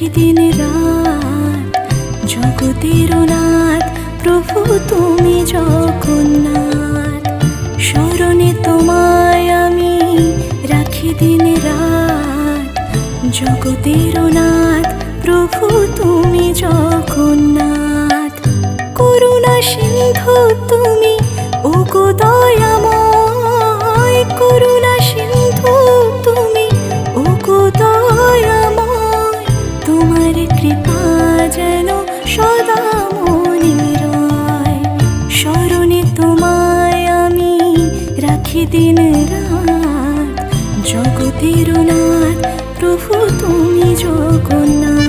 রাখি দিন রাত, জগতের নাথ প্রভু তুমি জগন্নাথ। স্মরণে তোমায় আমি রাখি দিন রাত, জগতের নাথ প্রভু তুমি জগন্নাথ। করুণা সিন্ধু তুমি ওগো দয়াময়, করুণা সিন্ধু তুমি ওগো দয়াময়। তোমার কৃপা যেন সদা মনে রয়, স্মরণে তোমায় আমি রাখি দিন রাত, জগতের নাথ প্রভু তুমি জগন্নাথ।